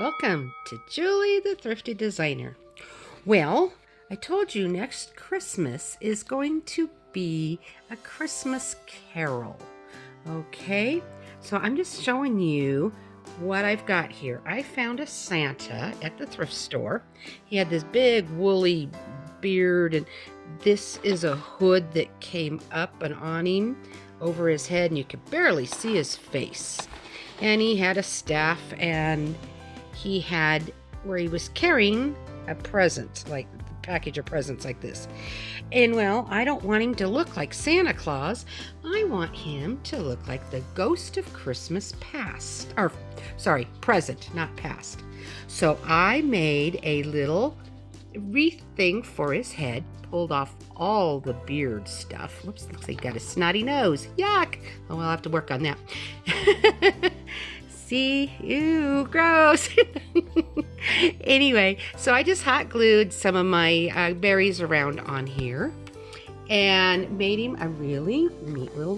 Welcome to Julie the Thrifty Designer. Well, I told you next Christmas is going to be a Christmas carol. Okay, so I'm just showing you what I've got here. I found a Santa at the thrift store. He had this big woolly beard, and this is a hood that came up and on him over his head, and you could barely see his face. And he had a staff, and he had where he was carrying a present, like a package of presents like this. And well, I don't want him to look like Santa Claus. I want him to look like the ghost of Christmas past. Or, sorry, present, not past. So I made a little wreath thing for his head, pulled off all the beard stuff. Whoops, looks like he got a snotty nose. Yuck! Oh, I'll have to work on that. See? Ew, gross. Anyway, so I just hot glued some of my berries around on here and made him a really neat little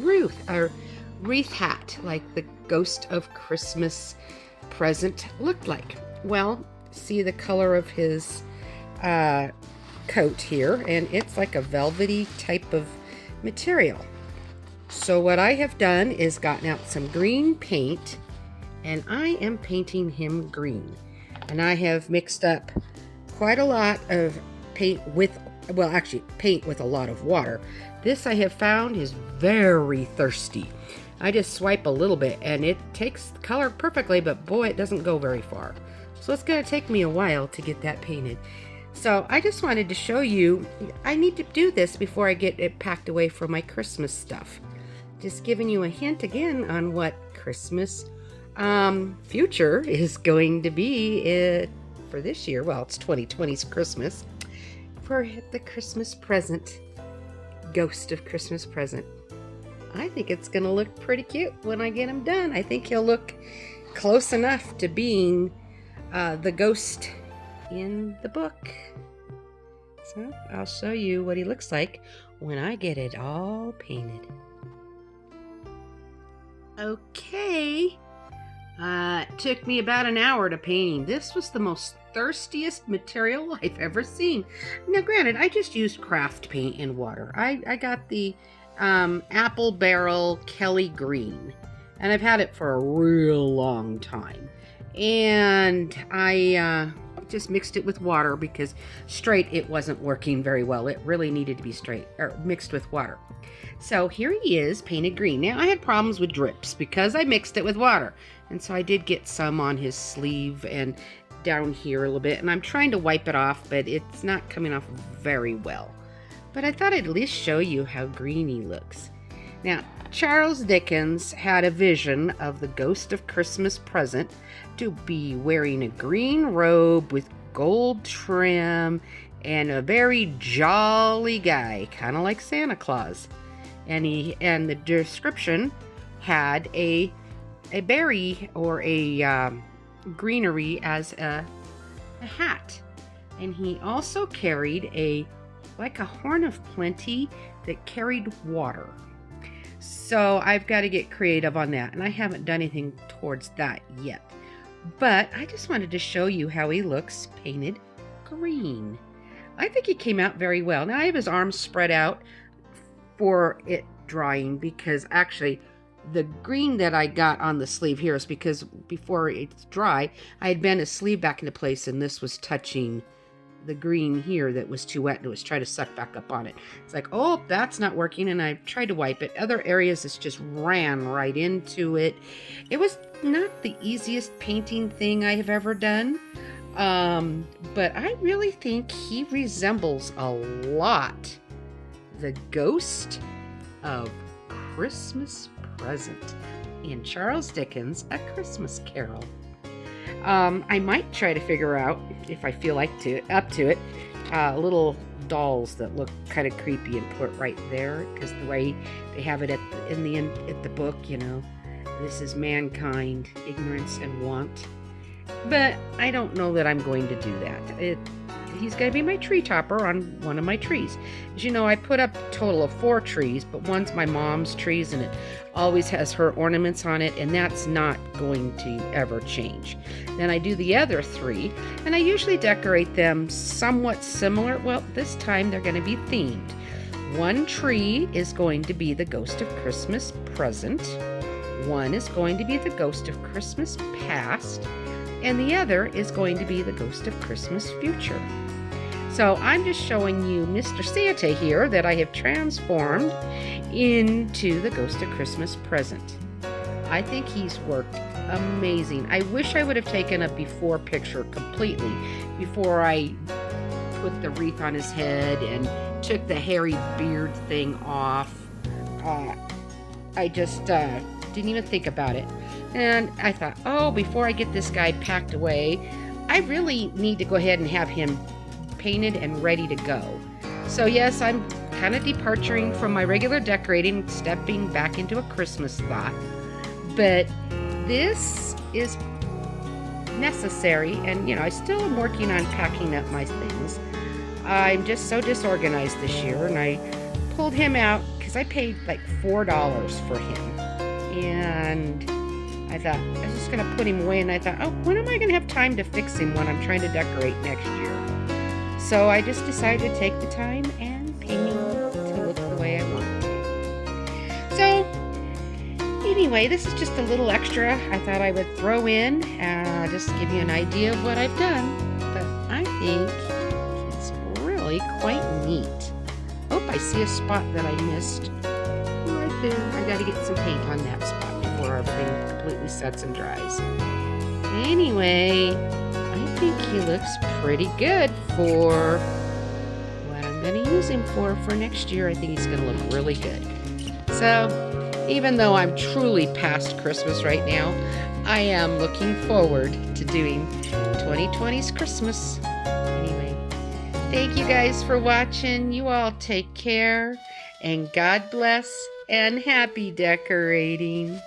wreath hat, like the ghost of Christmas present looked like. Well, see the color of his coat here, and it's like a velvety type of material. So what I have done is gotten out some green paint, and I am painting him green. And I have mixed up quite a lot of paint with, well, actually paint with a lot of water. This I have found is very thirsty. I just swipe a little bit and it takes the color perfectly, but boy, it doesn't go very far. So it's going to take me a while to get that painted. So I just wanted to show you, I need to do this before I get it packed away for my Christmas stuff. Just giving you a hint again on what Christmas future is going to be for this year. Well, it's 2020's Christmas. For the Christmas present, ghost of Christmas present. I think it's going to look pretty cute when I get him done. I think he'll look close enough to being the ghost in the book. So I'll show you what he looks like when I get it all painted. Okay. It took me about an hour to painting. This was the most thirstiest material I've ever seen. Now, granted, I just used craft paint and water. I got the Apple Barrel Kelly Green, and I've had it for a real long time. And I just mixed it with water because straight it wasn't working very well. It really needed to be straight or mixed with water. So here he is, painted green. Now I had problems with drips because I mixed it with water. And so I did get some on his sleeve and down here a little bit. And I'm trying to wipe it off, but it's not coming off very well. But I thought I'd at least show you how green he looks. Now, Charles Dickens had a vision of the ghost of Christmas present to be wearing a green robe with gold trim and a very jolly guy, kind of like Santa Claus. And the description had a berry or a greenery as a hat. And he also carried like a horn of plenty that carried water. So I've got to get creative on that, and I haven't done anything towards that yet. But I just wanted to show you how he looks painted green. I think he came out very well. Now I have his arms spread out for it drying because actually the green that I got on the sleeve here is because before it's dry, I had bent his sleeve back into place and this was touching the green here that was too wet and it was trying to suck back up on it. It's like, oh, that's not working, and I tried to wipe it. Other areas it's just ran right into it. It was not the easiest painting thing I have ever done, but I really think he resembles a lot the ghost of Christmas present in Charles Dickens' A Christmas Carol. I might try to figure out, if I feel like up to it, little dolls that look kind of creepy and put right there, because the way they have it at the book, you know, this is mankind, ignorance and want. But I don't know that I'm going to do that. he's going to be my tree topper on one of my trees. As you know, I put up a total of 4 trees, but one's my mom's trees, and it always has her ornaments on it, and that's not going to ever change. Then I do the other 3, and I usually decorate them somewhat similar. Well, this time they're going to be themed. One tree is going to be the Ghost of Christmas Present. One is going to be the Ghost of Christmas Past. And the other is going to be the Ghost of Christmas Future. So I'm just showing you Mr. Santa here that I have transformed into the Ghost of Christmas Present. I think he's worked amazing. I wish I would have taken a before picture completely before I put the wreath on his head and took the hairy beard thing off. I just didn't even think about it. And I thought, oh, before I get this guy packed away, I really need to go ahead and have him painted and ready to go. So yes, I'm kind of departing from my regular decorating, stepping back into a Christmas thought. But this is necessary, and I still am working on packing up my things. I'm just so disorganized this year, and I pulled him out because I paid like $4 for him. And I thought, I was just going to put him away, and I thought, oh, when am I going to have time to fix him when I'm trying to decorate next year? So I just decided to take the time and paint him to look the way I want to. So, anyway, this is just a little extra I thought I would throw in, just to give you an idea of what I've done. But I think it's really quite neat. Oh, I see a spot that I missed. Right there. I got to get some paint on that spot before everything completely sets and dries. Anyway, I think he looks pretty good for what I'm going to use him for next year. I think he's going to look really good. So, even though I'm truly past Christmas right now, I am looking forward to doing 2020's Christmas. Anyway, thank you guys for watching. You all take care, and God bless, and happy decorating.